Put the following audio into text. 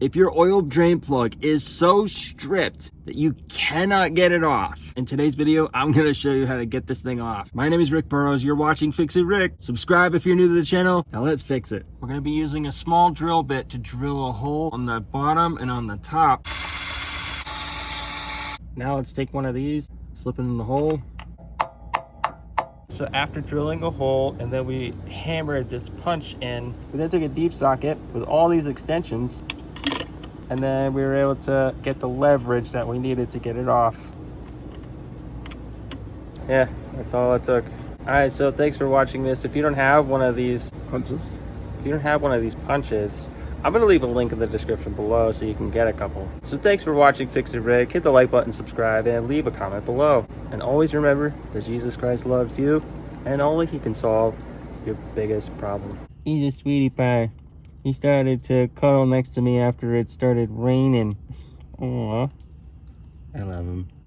if your oil drain plug is so stripped that you cannot get it off. In today's video, I'm gonna show you how to get this thing off. My name is Rick Burrows, you're watching Fix It Rick. Subscribe if you're new to the channel. Now let's fix it. We're gonna be using a small drill bit to drill a hole on the bottom and on the top. Now let's take one of these, slip it in the hole. So after drilling a hole and then we hammered this punch in, we then took a deep socket with all these extensions, and then we were able to get the leverage that we needed to get it off. Yeah, that's all it took. All right, so thanks for watching this. If you don't have one of these punches, I'm gonna leave a link in the description below so you can get a couple. So thanks for watching Fix It Rick. Hit the like button, subscribe, and leave a comment below. And always remember that Jesus Christ loves you, and only he can solve your biggest problem. He's a sweetie pie. He started to cuddle next to me after it started raining. Aww. I love him.